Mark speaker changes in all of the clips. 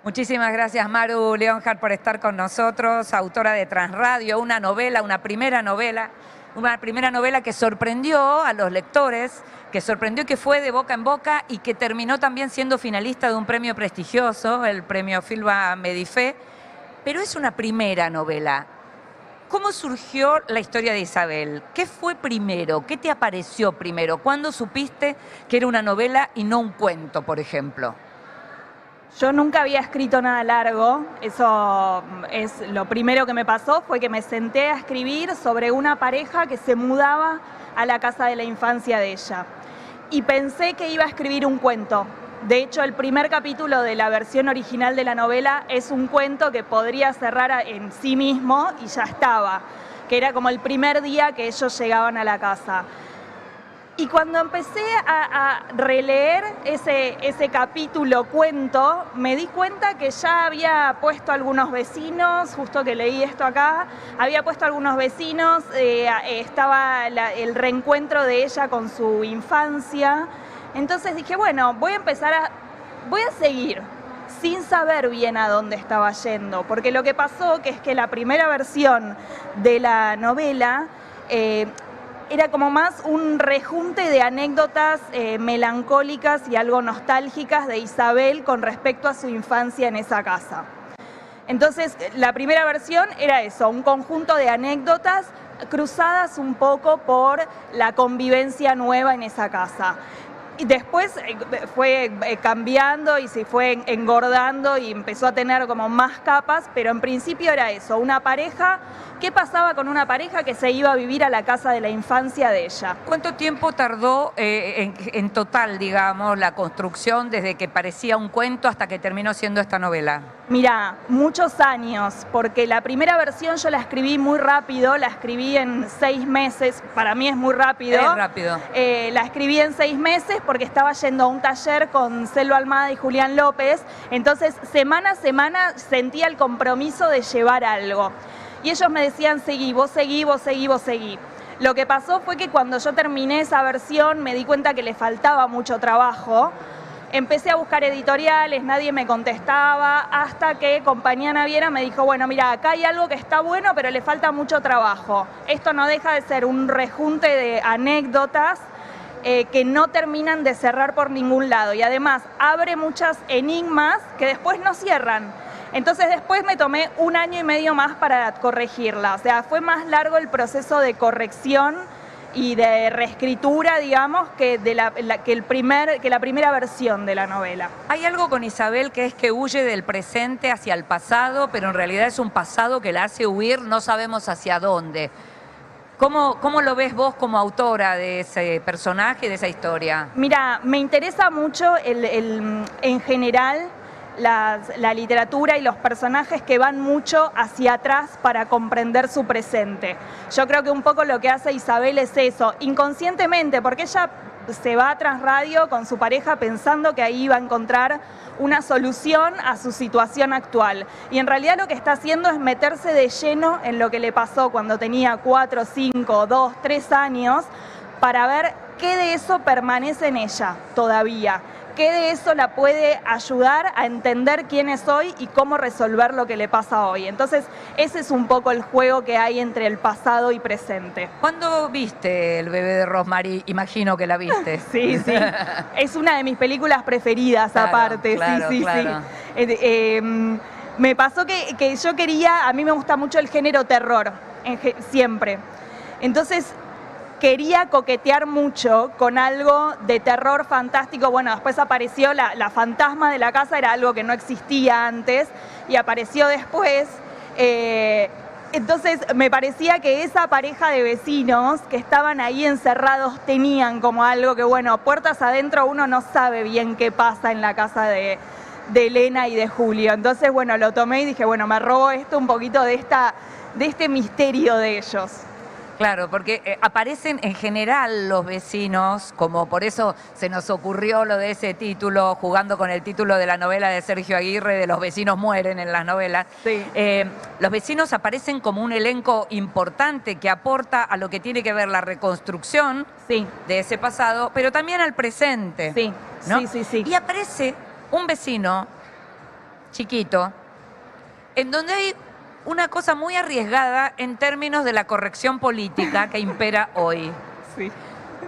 Speaker 1: Muchísimas gracias, Maru Leonhardt, por estar con nosotros, autora de Transradio, una novela, una primera novela que sorprendió a los lectores, que sorprendió, que fue de boca en boca y que terminó también siendo finalista de un premio prestigioso, el premio Filba Medifé, pero es una primera novela. ¿Cómo surgió la historia de Isabel? ¿Qué fue primero? ¿Qué te apareció primero? ¿Cuándo supiste que era una novela y no un cuento, por ejemplo?
Speaker 2: Yo nunca había escrito nada largo, eso es lo primero que me pasó, fue que me senté a escribir sobre una pareja que se mudaba a la casa de la infancia de ella. Y pensé que iba a escribir un cuento. De hecho, el primer capítulo de la versión original de la novela es un cuento que podría cerrar en sí mismo y ya estaba, que era como el primer día que ellos llegaban a la casa. Y cuando empecé a releer ese capítulo cuento, me di cuenta que ya había puesto algunos vecinos, justo que leí esto acá, había puesto algunos vecinos, estaba el reencuentro de ella con su infancia. Entonces dije, bueno, voy a seguir, sin saber bien a dónde estaba yendo, porque lo que pasó que es que la primera versión de la novela era como más un rejunte de anécdotas melancólicas y algo nostálgicas de Isabel con respecto a su infancia en esa casa. Entonces, la primera versión era eso, un conjunto de anécdotas cruzadas un poco por la convivencia nueva en esa casa. Y después fue cambiando y se fue engordando y empezó a tener como más capas, pero en principio era eso, una pareja. ¿Qué pasaba con una pareja que se iba a vivir a la casa de la infancia de ella?
Speaker 1: ¿Cuánto tiempo tardó en total, digamos, la construcción desde que parecía un cuento hasta que terminó siendo esta novela?
Speaker 2: Mira, muchos años, porque la primera versión yo la escribí muy rápido, la escribí en 6 meses, para mí es muy rápido.
Speaker 1: Es rápido.
Speaker 2: La escribí en 6 meses porque estaba yendo a un taller con Selva Almada y Julián López, entonces semana a semana sentía el compromiso de llevar algo. Y ellos me decían, seguí, vos seguí, vos seguí, vos seguí. Lo que pasó fue que cuando yo terminé esa versión me di cuenta que le faltaba mucho trabajo. Empecé a buscar editoriales, nadie me contestaba, hasta que Compañía Naviera me dijo, bueno, mira, acá hay algo que está bueno, pero le falta mucho trabajo. Esto no deja de ser un rejunte de anécdotas que no terminan de cerrar por ningún lado. Y además abre muchas enigmas que después no cierran. Entonces después me tomé 1 año y medio más para corregirla. O sea, fue más largo el proceso de corrección y de reescritura, digamos, que la primera versión de la novela.
Speaker 1: Hay algo con Isabel que es que huye del presente hacia el pasado, pero en realidad es un pasado que la hace huir, no sabemos hacia dónde. ¿Cómo lo ves vos como autora de ese personaje, de esa historia?
Speaker 2: Mira, me interesa mucho en general la literatura y los personajes que van mucho hacia atrás para comprender su presente. Yo creo que un poco lo que hace Isabel es eso, inconscientemente, porque ella se va a Transradio con su pareja pensando que ahí va a encontrar una solución a su situación actual. Y en realidad lo que está haciendo es meterse de lleno en lo que le pasó cuando tenía 4, 5, 2, 3 años, para ver qué de eso permanece en ella todavía. ¿Qué de eso la puede ayudar a entender quién es hoy y cómo resolver lo que le pasa hoy? Entonces, ese es un poco el juego que hay entre el pasado y presente.
Speaker 1: ¿Cuándo viste El bebé de Rosemary? Imagino que la viste.
Speaker 2: Sí, sí. Es una de mis películas preferidas, claro, aparte.
Speaker 1: Claro,
Speaker 2: sí, sí,
Speaker 1: claro.
Speaker 2: Sí. Me pasó que yo quería, a mí me gusta mucho el género terror, siempre. Entonces, quería coquetear mucho con algo de terror fantástico. Bueno, después apareció la fantasma de la casa, era algo que no existía antes y apareció después. Entonces me parecía que esa pareja de vecinos que estaban ahí encerrados tenían como algo que, bueno, puertas adentro uno no sabe bien qué pasa en la casa de Elena y de Julio. Entonces, bueno, lo tomé y dije, bueno, me robo esto un poquito de este misterio de ellos.
Speaker 1: Claro, porque aparecen en general los vecinos, como por eso se nos ocurrió lo de ese título, jugando con el título de la novela de Sergio Aguirre, de Los vecinos mueren en las novelas.
Speaker 2: Sí.
Speaker 1: Los vecinos aparecen como un elenco importante que aporta a lo que tiene que ver la reconstrucción de ese pasado, pero también al presente.
Speaker 2: Sí,
Speaker 1: ¿no?
Speaker 2: sí.
Speaker 1: Y aparece un vecino chiquito, en donde hay una cosa muy arriesgada en términos de la corrección política que impera hoy.
Speaker 2: Sí.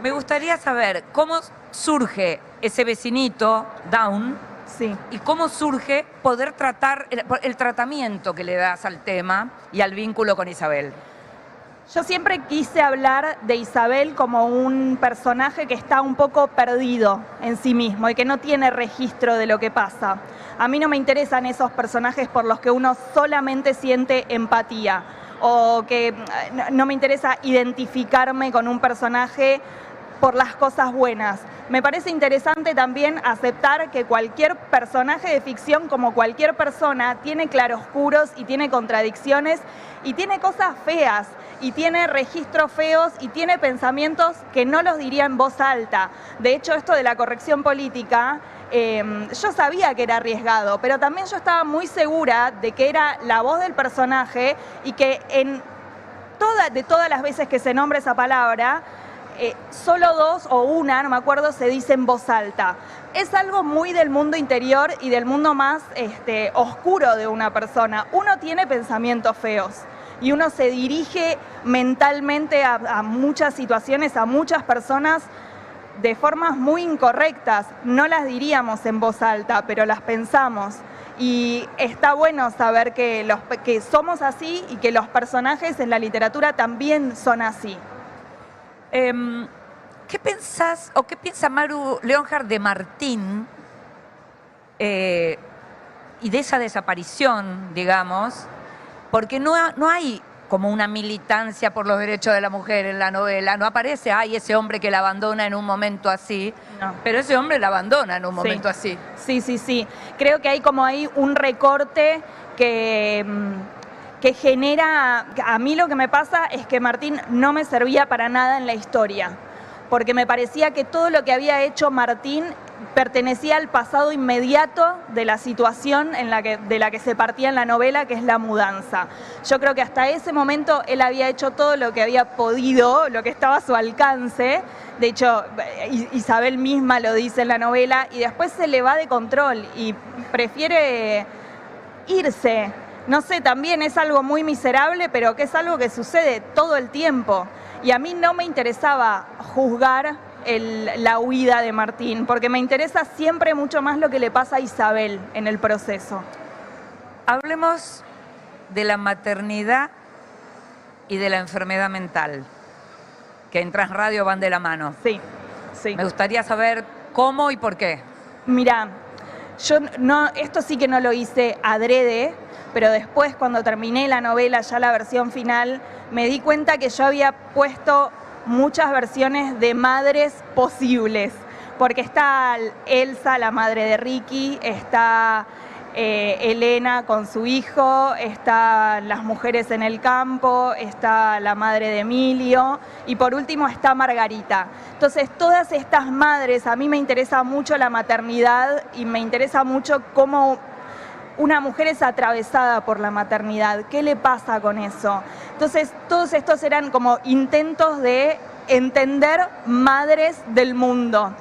Speaker 1: Me gustaría saber cómo surge ese vecinito down
Speaker 2: Sí.
Speaker 1: y cómo surge poder tratar el tratamiento que le das al tema y al vínculo con Isabel.
Speaker 2: Yo siempre quise hablar de Isabel como un personaje que está un poco perdido en sí mismo y que no tiene registro de lo que pasa. A mí no me interesan esos personajes por los que uno solamente siente empatía o que no me interesa identificarme con un personaje por las cosas buenas. Me parece interesante también aceptar que cualquier personaje de ficción, como cualquier persona, tiene claroscuros y tiene contradicciones y tiene cosas feas y tiene registros feos y tiene pensamientos que no los diría en voz alta. De hecho, esto de la corrección política, yo sabía que era arriesgado, pero también yo estaba muy segura de que era la voz del personaje y que de todas las veces que se nombra esa palabra, solo dos o una, no me acuerdo, se dice en voz alta. Es algo muy del mundo interior y del mundo más oscuro de una persona. Uno tiene pensamientos feos y uno se dirige mentalmente a muchas situaciones, a muchas personas de formas muy incorrectas. No las diríamos en voz alta, pero las pensamos. Y está bueno saber que somos así y que los personajes en la literatura también son así.
Speaker 1: ¿Qué pensás o qué piensa Maru Leonhard de Martín y de esa desaparición, digamos? Porque no hay como una militancia por los derechos de la mujer en la novela. No aparece, ese hombre que la abandona en un momento así. No. Pero ese hombre la abandona en un momento así.
Speaker 2: Sí. Creo que hay como ahí un recorte que genera, a mí lo que me pasa es que Martín no me servía para nada en la historia, porque me parecía que todo lo que había hecho Martín pertenecía al pasado inmediato de la situación de la que se partía en la novela, que es la mudanza. Yo creo que hasta ese momento él había hecho todo lo que había podido, lo que estaba a su alcance. De hecho, Isabel misma lo dice en la novela, y después se le va de control y prefiere irse. No sé, también es algo muy miserable, pero que es algo que sucede todo el tiempo. Y a mí no me interesaba juzgar la huida de Martín, porque me interesa siempre mucho más lo que le pasa a Isabel en el proceso.
Speaker 1: Hablemos de la maternidad y de la enfermedad mental, que en Transradio van de la mano.
Speaker 2: Sí.
Speaker 1: Me gustaría saber cómo y por qué.
Speaker 2: Mirá, esto sí que no lo hice adrede, pero después, cuando terminé la novela, ya la versión final, me di cuenta que yo había puesto muchas versiones de madres posibles, porque está Elsa, la madre de Ricky, está Elena con su hijo, están las mujeres en el campo, está la madre de Emilio y por último está Margarita. Entonces, todas estas madres, a mí me interesa mucho la maternidad y me interesa mucho cómo una mujer es atravesada por la maternidad. ¿Qué le pasa con eso? Entonces, todos estos eran como intentos de entender madres del mundo.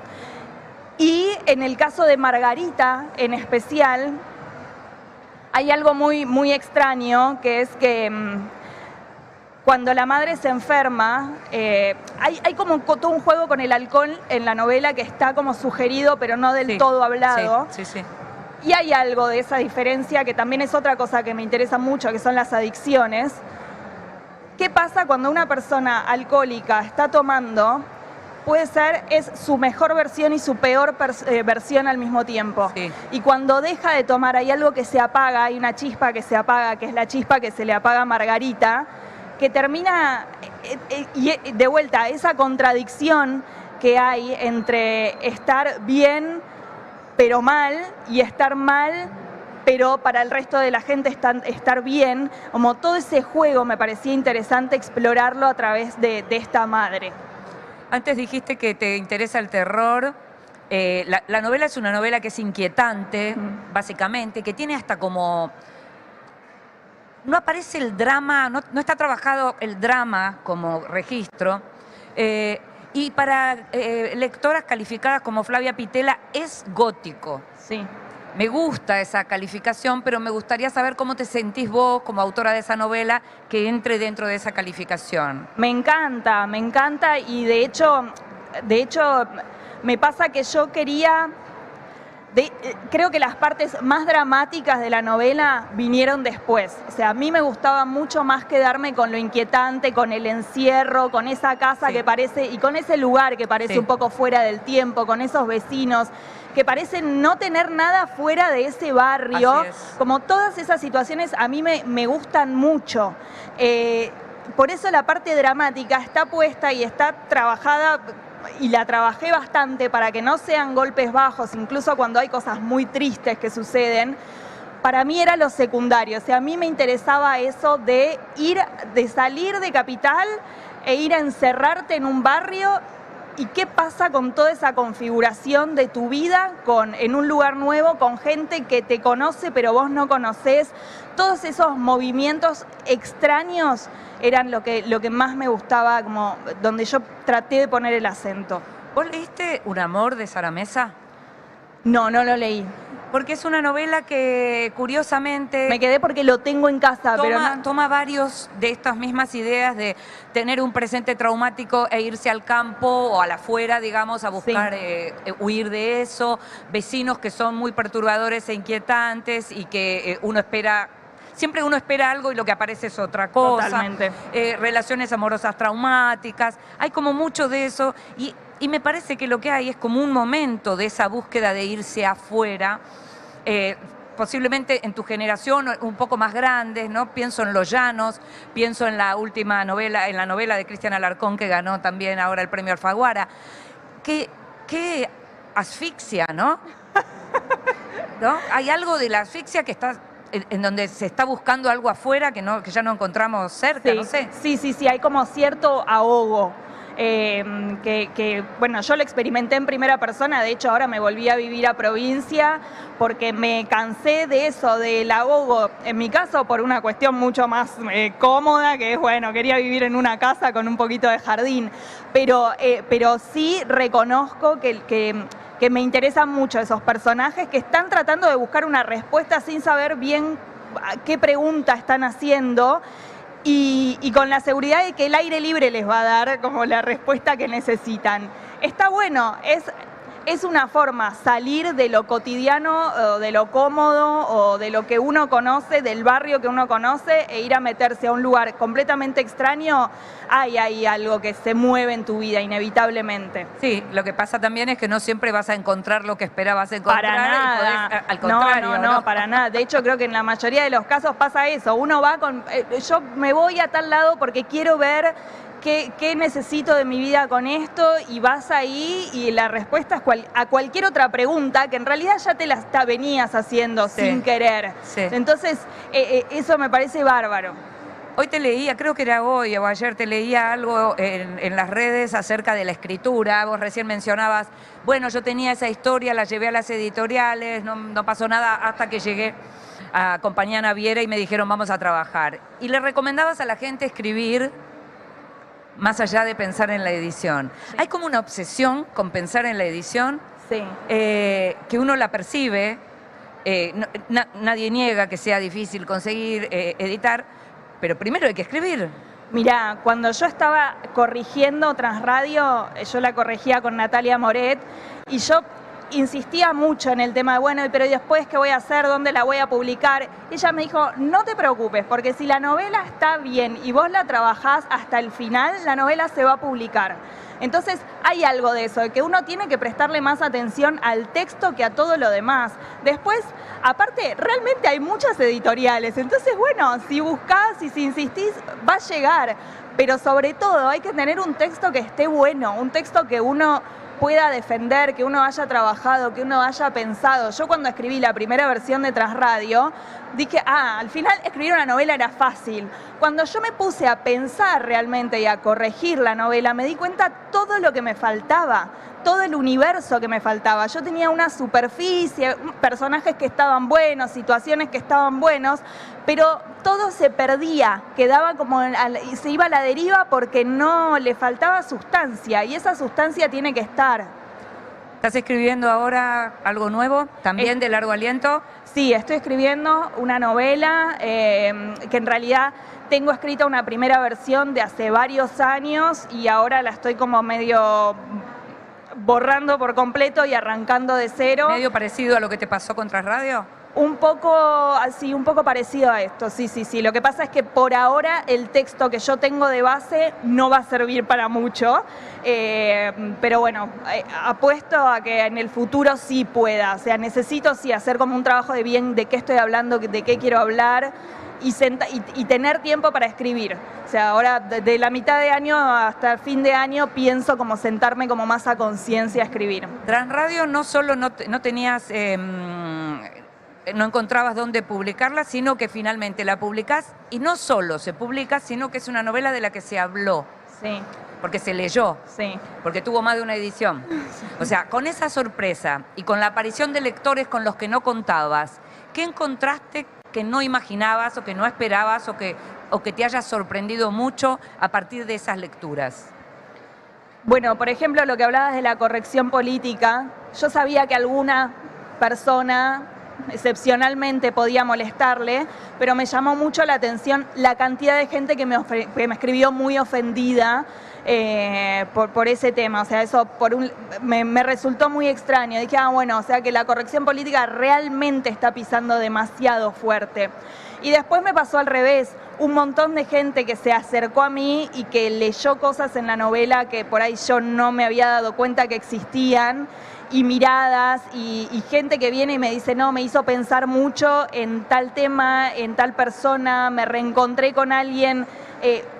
Speaker 2: Y en el caso de Margarita, en especial, hay algo muy, muy extraño, que es que cuando la madre se enferma, hay como todo un juego con el alcohol en la novela que está como sugerido, pero no del todo hablado.
Speaker 1: Sí.
Speaker 2: Y hay algo de esa diferencia que también es otra cosa que me interesa mucho, que son las adicciones. ¿Qué pasa cuando una persona alcohólica está tomando? Es su mejor versión y su peor versión al mismo tiempo.
Speaker 1: Sí.
Speaker 2: Y cuando deja de tomar, hay algo que se apaga, hay una chispa que se apaga, que es la chispa que se le apaga a Margarita, que termina, y de vuelta, esa contradicción que hay entre estar bien pero mal, y estar mal pero para el resto de la gente estar bien, como todo ese juego me parecía interesante explorarlo a través de esta madre.
Speaker 1: Antes dijiste que te interesa el terror. La novela es una novela que es inquietante, básicamente, que tiene hasta como... No aparece el drama, no está trabajado el drama como registro. Y para lectoras calificadas como Flavia Pitela es gótico.
Speaker 2: Sí.
Speaker 1: Me gusta esa calificación, pero me gustaría saber cómo te sentís vos como autora de esa novela que entre dentro de esa calificación.
Speaker 2: Me encanta y de hecho me pasa que yo quería... creo que las partes más dramáticas de la novela vinieron después. O sea, a mí me gustaba mucho más quedarme con lo inquietante, con el encierro, con esa casa que parece, y con ese lugar que parece un poco fuera del tiempo, con esos vecinos que parecen no tener nada fuera de ese barrio. Como todas esas situaciones a mí me gustan mucho. Por eso la parte dramática está puesta y está trabajada, y la trabajé bastante para que no sean golpes bajos, incluso cuando hay cosas muy tristes que suceden. Para mí era lo secundario, o sea, a mí me interesaba eso de salir de Capital e ir a encerrarte en un barrio, y qué pasa con toda esa configuración de tu vida en un lugar nuevo, con gente que te conoce pero vos no conocés. Todos esos movimientos extraños eran lo que más me gustaba, como donde yo traté de poner el acento.
Speaker 1: ¿Vos leíste Un amor de Sara Mesa?
Speaker 2: No, no lo leí.
Speaker 1: Porque es una novela que, curiosamente...
Speaker 2: Me quedé porque lo tengo en casa, pero no...
Speaker 1: Toma varios de estas mismas ideas de tener un presente traumático e irse al campo o a la afuera, digamos, a buscar huir de eso. Vecinos que son muy perturbadores e inquietantes y que uno espera... Siempre uno espera algo y lo que aparece es otra cosa.
Speaker 2: Totalmente.
Speaker 1: Relaciones amorosas traumáticas. Hay como mucho de eso y me parece que lo que hay es como un momento de esa búsqueda de irse afuera, posiblemente en tu generación un poco más grandes, ¿no? Pienso en Los Llanos, pienso en la última novela, en la novela de Cristian Alarcón, que ganó también ahora el premio Alfaguara. Qué asfixia, ¿no? ¿No? Hay algo de la asfixia que está... en donde se está buscando algo afuera que ya no encontramos cerca, no sé.
Speaker 2: Sí, hay como cierto ahogo. Bueno, yo lo experimenté en primera persona, de hecho ahora me volví a vivir a provincia porque me cansé de eso, del ahogo, en mi caso por una cuestión mucho más cómoda, que es, bueno, quería vivir en una casa con un poquito de jardín, pero sí reconozco que me interesan mucho esos personajes que están tratando de buscar una respuesta sin saber bien qué pregunta están haciendo, y con la seguridad de que el aire libre les va a dar como la respuesta que necesitan. Está bueno, es una forma salir de lo cotidiano, o de lo cómodo, o de lo que uno conoce, del barrio que uno conoce, e ir a meterse a un lugar completamente extraño. Hay algo que se mueve en tu vida, inevitablemente.
Speaker 1: Sí, lo que pasa también es que no siempre vas a encontrar lo que esperabas encontrar.
Speaker 2: Para nada.
Speaker 1: Y podés, al contrario,
Speaker 2: no, para nada. De hecho, creo que en la mayoría de los casos pasa eso. Uno va con... yo me voy a tal lado porque quiero ver qué necesito de mi vida con esto, y vas ahí y la respuesta es a cualquier otra pregunta que en realidad ya te la venías haciendo sin querer. Sí. Entonces, eso me parece bárbaro.
Speaker 1: Hoy te leía, creo que era hoy o ayer, te leía algo en las redes acerca de la escritura. Vos recién mencionabas, bueno, yo tenía esa historia, la llevé a las editoriales, no pasó nada hasta que llegué a Compañía Naviera y me dijeron vamos a trabajar. Y le recomendabas a la gente escribir más allá de pensar en la edición. Sí. Hay como una obsesión con pensar en la edición,
Speaker 2: sí.
Speaker 1: Que uno la percibe, nadie niega que sea difícil conseguir editar, pero primero hay que escribir.
Speaker 2: Mirá, cuando yo estaba corrigiendo Transradio, yo la corregía con Natalia Moret, y yo insistía mucho en el tema de, bueno, pero ¿y después qué voy a hacer? ¿Dónde la voy a publicar? Ella me dijo, no te preocupes, porque si la novela está bien y vos la trabajás hasta el final, la novela se va a publicar. Entonces hay algo de eso, de que uno tiene que prestarle más atención al texto que a todo lo demás. Después, aparte, realmente hay muchas editoriales, entonces bueno, si buscás y si insistís, va a llegar. Pero sobre todo hay que tener un texto que esté bueno, un texto que uno pueda defender, que uno haya trabajado, que uno haya pensado. Yo cuando escribí la primera versión de Transradio, dije, al final escribir una novela era fácil. Cuando yo me puse a pensar realmente y a corregir la novela, me di cuenta todo lo que me faltaba, todo el universo que me faltaba. Yo tenía una superficie, personajes que estaban buenos, situaciones que estaban buenos, pero todo se perdía, quedaba como, se iba a la deriva porque no le faltaba sustancia, y esa sustancia tiene que estar.
Speaker 1: ¿Estás escribiendo ahora algo nuevo, también de largo aliento?
Speaker 2: Sí, estoy escribiendo una novela que en realidad tengo escrita una primera versión de hace varios años y ahora la estoy como medio borrando por completo y arrancando de cero.
Speaker 1: ¿Medio parecido a lo que te pasó con Transradio?
Speaker 2: Un poco así, un poco parecido a esto, sí. Lo que pasa es que por ahora el texto que yo tengo de base no va a servir para mucho, pero bueno, apuesto a que en el futuro sí pueda. O sea, necesito sí hacer como un trabajo de bien de qué estoy hablando, de qué quiero hablar y tener tiempo para escribir. O sea, ahora de la mitad de año hasta el fin de año pienso como sentarme como más a conciencia a escribir.
Speaker 1: Transradio no solo no tenías... no encontrabas dónde publicarla, sino que finalmente la publicás y no solo se publica, sino que es una novela de la que se habló.
Speaker 2: Sí.
Speaker 1: Porque se leyó.
Speaker 2: Sí.
Speaker 1: Porque tuvo más de una edición. O sea, con esa sorpresa y con la aparición de lectores con los que no contabas, ¿qué encontraste que no imaginabas o que no esperabas o que te haya sorprendido mucho a partir de esas lecturas?
Speaker 2: Bueno, por ejemplo, lo que hablabas de la corrección política, yo sabía que alguna persona excepcionalmente podía molestarle, pero me llamó mucho la atención la cantidad de gente que me escribió muy ofendida por ese tema. O sea, eso me resultó muy extraño. Dije, bueno, o sea que la corrección política realmente está pisando demasiado fuerte. Y después me pasó al revés, un montón de gente que se acercó a mí y que leyó cosas en la novela que por ahí yo no me había dado cuenta que existían, y miradas y gente que viene y me dice, no, me hizo pensar mucho en tal tema, en tal persona, me reencontré con alguien.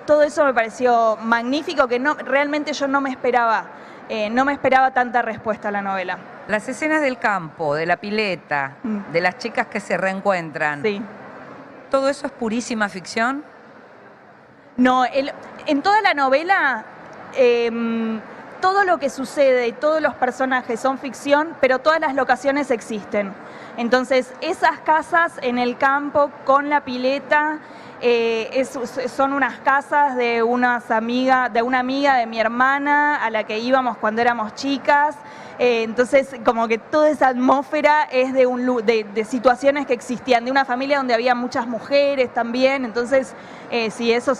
Speaker 2: Todo eso me pareció magnífico, que realmente yo no me esperaba tanta respuesta a la novela.
Speaker 1: Las escenas del campo, de la pileta, de las chicas que se reencuentran,
Speaker 2: sí.
Speaker 1: ¿Todo eso es purísima ficción?
Speaker 2: No, en toda la novela... todo lo que sucede y todos los personajes son ficción, pero todas las locaciones existen. Entonces, esas casas en el campo con la pileta son unas casas de una amiga de mi hermana a la que íbamos cuando éramos chicas. Entonces, como que toda esa atmósfera es de situaciones que existían, de una familia donde había muchas mujeres también. Entonces, sí, eso.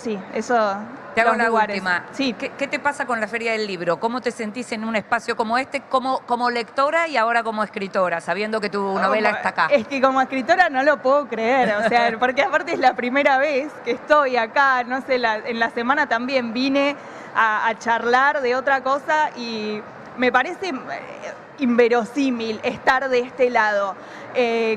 Speaker 1: Te hago la última.
Speaker 2: Sí.
Speaker 1: ¿Qué te pasa con la Feria del Libro? ¿Cómo te sentís en un espacio como este, como lectora y ahora como escritora, sabiendo que tu novela está acá?
Speaker 2: Es que como escritora no lo puedo creer, o sea, porque aparte es la primera vez que estoy acá, no sé, en la semana también vine a charlar de otra cosa y me parece inverosímil estar de este lado.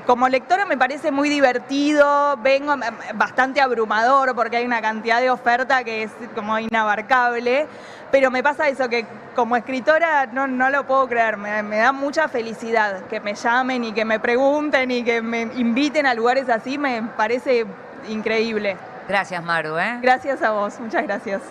Speaker 2: Como lectora me parece muy divertido, vengo bastante abrumador porque hay una cantidad de oferta que es como inabarcable, pero me pasa eso, que como escritora no lo puedo creer, me da mucha felicidad que me llamen y que me pregunten y que me inviten a lugares así, me parece increíble.
Speaker 1: Gracias, Maru.
Speaker 2: Gracias a vos, muchas gracias.